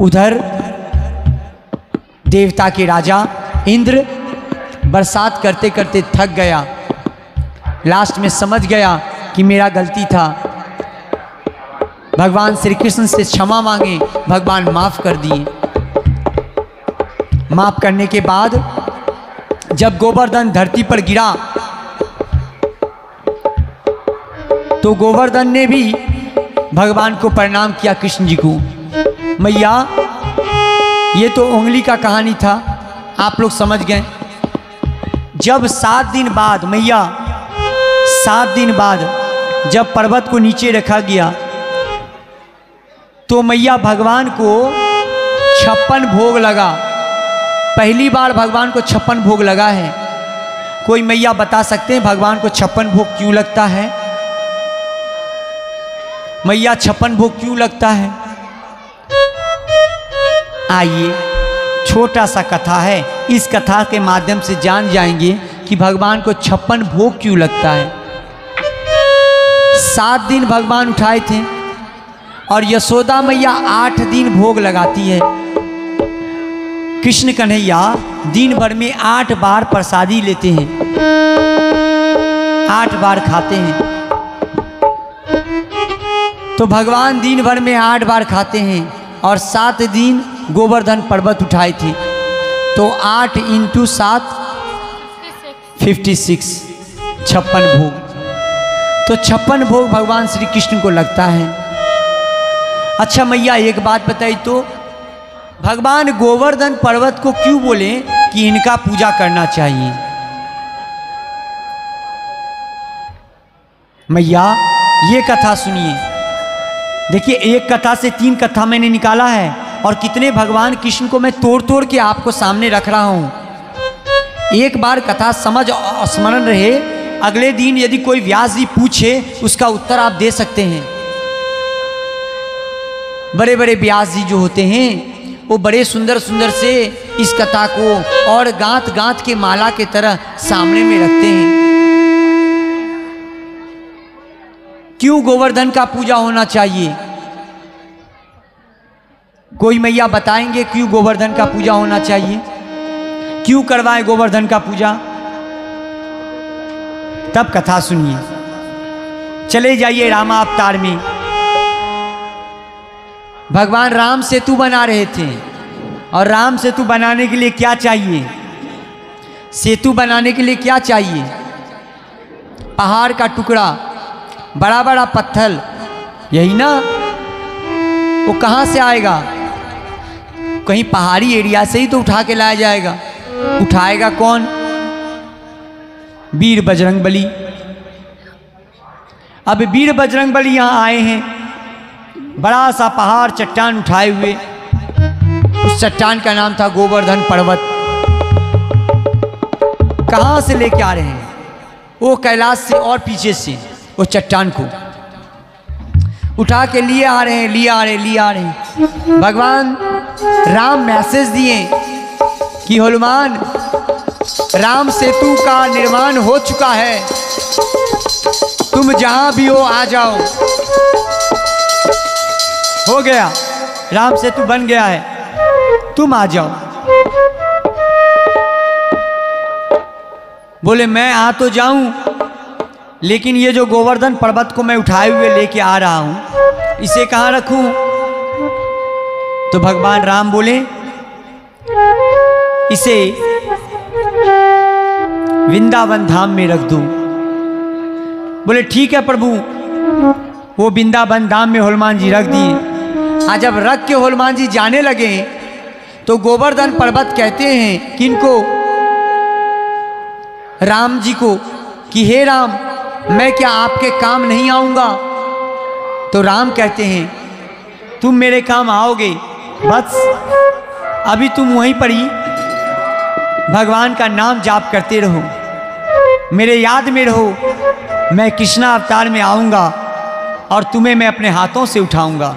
उधर देवता के राजा इंद्र बरसात करते करते थक गया, लास्ट में समझ गया कि मेरा गलती था, भगवान श्री कृष्ण से क्षमा मांगे, भगवान माफ कर दिए। माफ करने के बाद जब गोवर्धन धरती पर गिरा तो गोवर्धन ने भी भगवान को प्रणाम किया, कृष्ण जी को। मैया ये तो उंगली का कहानी था, आप लोग समझ गए। जब 7 दिन बाद मैया 7 दिन बाद जब पर्वत को नीचे रखा गया तो मैया भगवान को 56 भोग लगा। पहली बार भगवान को 56 भोग लगा है। कोई मैया बता सकते हैं भगवान को 56 भोग क्यों लगता है? मैया 56 भोग क्यों लगता है? आइए, छोटा सा कथा है, इस कथा के माध्यम से जान जाएंगे कि भगवान को 56 भोग क्यों लगता है। 7 दिन भगवान उठाए थे और यशोदा मैया 8 दिन भोग लगाती है। कृष्ण कन्हैया दिन भर में 8 बार प्रसादी लेते हैं, 8 बार खाते हैं। तो भगवान दिन भर में 8 बार खाते हैं और 7 दिन गोवर्धन पर्वत उठाए थे, तो 8 × 7 56 भोग। तो 56 भोग भगवान श्री कृष्ण को लगता है। अच्छा मैया एक बात बताई तो, भगवान गोवर्धन पर्वत को क्यों बोले कि इनका पूजा करना चाहिए? मैया ये कथा सुनिए। देखिए, एक कथा से 3 कथा मैंने निकाला है और कितने भगवान कृष्ण को मैं तोड़ तोड़ के आपको सामने रख रहा हूं। एक बार कथा समझ और स्मरण रहे, अगले दिन यदि कोई व्यास जी पूछे उसका उत्तर आप दे सकते हैं। बड़े बड़े व्यास जी जो होते हैं वो बड़े सुंदर सुंदर से इस कथा को और गांत गांत के माला के तरह सामने में रखते हैं। क्यों गोवर्धन का पूजा होना चाहिए? कोई मैया बताएंगे क्यों गोवर्धन का पूजा होना चाहिए? क्यों करवाएं गोवर्धन का पूजा? तब कथा सुनिए। चले जाइए रामा अवतार में। भगवान राम सेतु बना रहे थे और राम सेतु बनाने के लिए क्या चाहिए? सेतु बनाने के लिए क्या चाहिए? पहाड़ का टुकड़ा, बड़ा बड़ा पत्थर, यही ना? वो कहाँ से आएगा? कहीं पहाड़ी एरिया से ही तो उठा के लाया जाएगा। उठाएगा कौन? वीर बजरंगबली। अब वीर बजरंगबली यहाँ आए हैं, बड़ा सा पहाड़ चट्टान उठाए हुए। उस चट्टान का नाम था गोवर्धन पर्वत। कहाँ से लेके आ रहे हैं? वो कैलाश से और पीछे से वो चट्टान को उठा के लिए आ रहे हैं, लिए आ रहे हैं। भगवान राम मैसेज दिए कि हनुमान, राम सेतु का निर्माण हो चुका है, तुम जहां भी हो आ जाओ। हो गया, राम सेतु बन गया है, तुम आ जाओ। बोले मैं आ तो जाऊं, लेकिन ये जो गोवर्धन पर्वत को मैं उठाए हुए लेके आ रहा हूं, इसे कहाँ रखूं? तो भगवान राम बोले इसे वृंदावन धाम में रख दो। बोले ठीक है प्रभु। वो वृंदावन धाम में हनुमान जी रख दिए। आज जब रख के हनुमान जी जाने लगे तो गोवर्धन पर्वत कहते हैं किनको? राम जी को, कि हे राम, मैं क्या आपके काम नहीं आऊंगा? तो राम कहते हैं तुम मेरे काम आओगे, बस अभी तुम वहीं पर ही भगवान का नाम जाप करते रहो, मेरे याद में रहो। मैं कृष्णा अवतार में आऊंगा और तुम्हें मैं अपने हाथों से उठाऊंगा।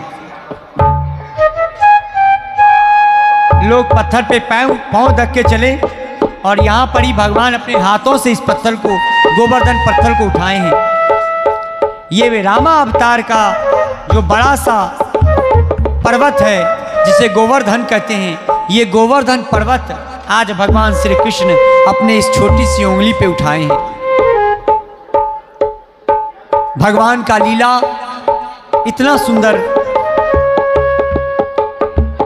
लोग पत्थर पे पांव रख के चले और यहाँ पर ही भगवान अपने हाथों से इस पत्थर को, गोवर्धन पत्थर को उठाए हैं। ये वे रामा अवतार का जो बड़ा सा पर्वत है, जिसे गोवर्धन कहते हैं, ये गोवर्धन पर्वत आज भगवान श्री कृष्ण अपने इस छोटी सी उंगली पे उठाए हैं। भगवान का लीला इतना सुंदर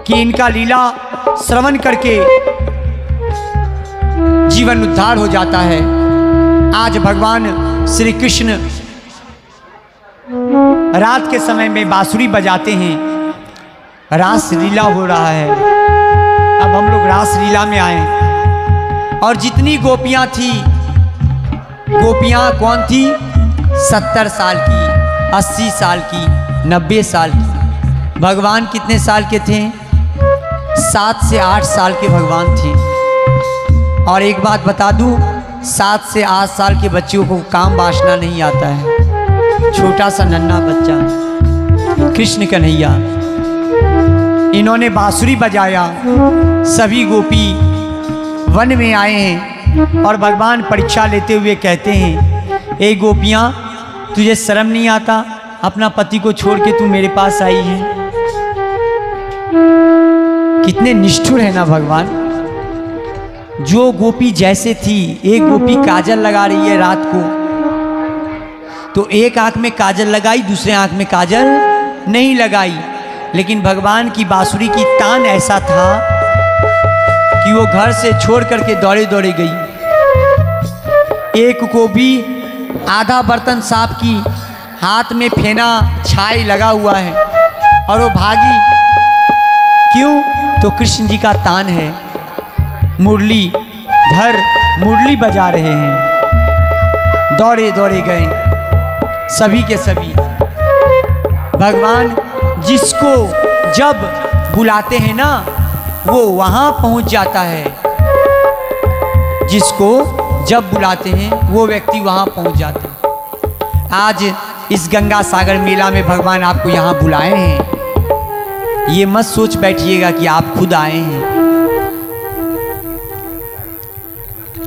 कि इनका लीला श्रवण करके जीवन उद्धार हो जाता है। आज भगवान श्री कृष्ण रात के समय में बांसुरी बजाते हैं, रास लीला हो रहा है। अब हम लोग रास लीला में आए और जितनी गोपियां थी, गोपियां कौन थी? 70 साल की, 80 साल की, 90 साल की। भगवान कितने साल के थे? 7 से 8 साल के भगवान थे। और एक बात बता दूं, 7 से 8 साल के बच्चों को काम वासना नहीं आता है। छोटा सा नन्हा बच्चा कृष्ण कन्हैया, इन्होंने बांसुरी बजाया। सभी गोपी वन में आए हैं और भगवान परीक्षा लेते हुए कहते हैं, ए गोपियाँ, तुझे शर्म नहीं आता? अपना पति को छोड़ के तू मेरे पास आई है। कितने निष्ठुर है ना भगवान। जो गोपी जैसे थी, एक गोपी काजल लगा रही है रात को, तो एक आंख में काजल लगाई, दूसरे आंख में काजल नहीं लगाई। लेकिन भगवान की बांसुरी की तान ऐसा था कि वो घर से छोड़ करके दौड़े दौड़े गई। एक को भी आधा बर्तन साफ की, हाथ में फेना छाई लगा हुआ है और वो भागी। क्यों? तो कृष्ण जी का तान है। मुरलीधर मुरली बजा रहे हैं, दौड़े दौड़े गए सभी के सभी। भगवान जिसको जब बुलाते हैं ना, वो वहाँ पहुँच जाता है। जिसको जब बुलाते हैं वो व्यक्ति वहाँ पहुँच जाता है। आज इस गंगा सागर मेला में भगवान आपको यहाँ बुलाए हैं। ये मत सोच बैठिएगा कि आप खुद आए हैं।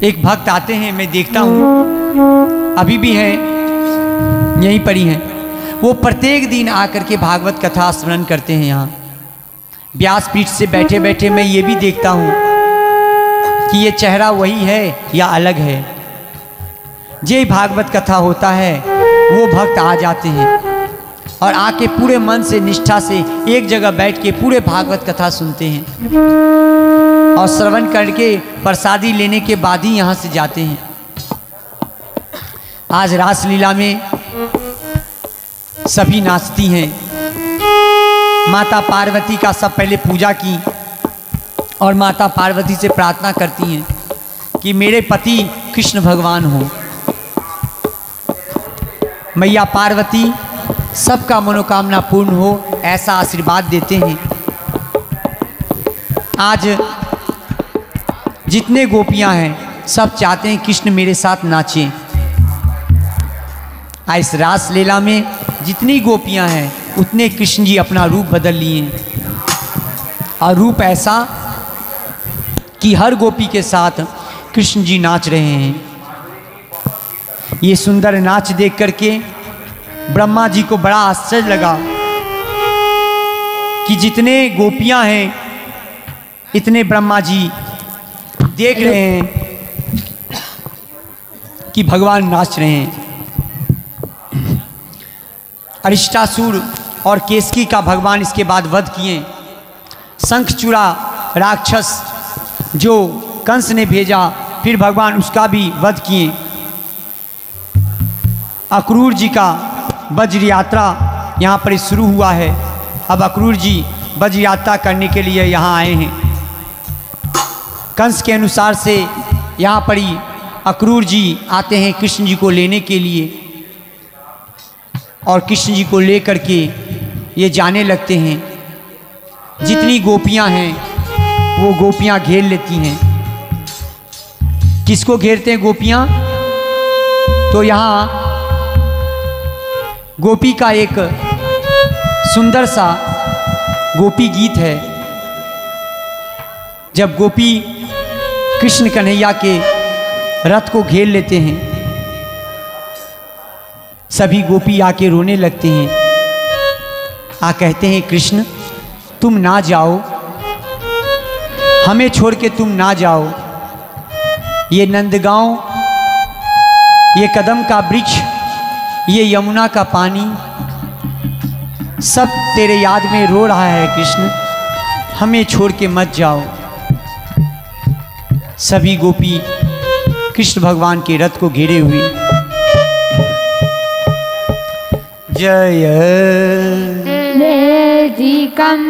एक भक्त आते हैं, मैं देखता हूँ, अभी भी हैं, यहीं पर ही हैं। वो प्रत्येक दिन आकर के भागवत कथा स्मरण करते हैं। यहाँ व्यासपीठ से बैठे बैठे मैं ये भी देखता हूँ कि ये चेहरा वही है या अलग है। जे भागवत कथा होता है वो भक्त आ जाते हैं और आके पूरे मन से, निष्ठा से एक जगह बैठ के पूरे भागवत कथा सुनते हैं और श्रवण करके प्रसादी लेने के बाद ही यहाँ से जाते हैं। आज रासलीला में सभी नाचती हैं। माता पार्वती का सब पहले पूजा की और माता पार्वती से प्रार्थना करती हैं कि मेरे पति कृष्ण भगवान हो। मैया पार्वती सबका मनोकामना पूर्ण हो, ऐसा आशीर्वाद देते हैं। आज जितने गोपियां हैं सब चाहते हैं कृष्ण मेरे साथ नाचें। इस रास लीला में जितनी गोपियां हैं उतने कृष्ण जी अपना रूप बदल लिए और रूप ऐसा कि हर गोपी के साथ कृष्ण जी नाच रहे हैं। ये सुंदर नाच देख करके ब्रह्मा जी को बड़ा आश्चर्य लगा कि जितने गोपियां हैं इतने ब्रह्मा जी देख रहे हैं कि भगवान नाच रहे हैं। अरिष्टासुर और केसकी का भगवान इसके बाद वध किए। शंखचूड़ा राक्षस जो कंस ने भेजा, फिर भगवान उसका भी वध किए। अक्रूर जी का वज्र यात्रा यहाँ पर शुरू हुआ है। अब अक्रूर जी वज्र यात्रा करने के लिए यहाँ आए हैं। कंस के अनुसार से यहाँ पर ही अक्रूर जी आते हैं कृष्ण जी को लेने के लिए और कृष्ण जी को लेकर के ये जाने लगते हैं। जितनी गोपियाँ हैं वो गोपियाँ घेर लेती हैं। किसको घेरते हैं गोपियाँ? तो यहाँ गोपी का एक सुंदर सा गोपी गीत है। जब गोपी कृष्ण कन्हैया के रथ को घेर लेते हैं, सभी गोपी आके रोने लगते हैं। कहते हैं कृष्ण तुम ना जाओ, हमें छोड़ के तुम ना जाओ। ये नंदगांव, ये कदम का वृक्ष, ये यमुना का पानी सब तेरे याद में रो रहा है कृष्ण, हमें छोड़ के मत जाओ। सभी गोपी कृष्ण भगवान के रथ को घेरे हुए जय कम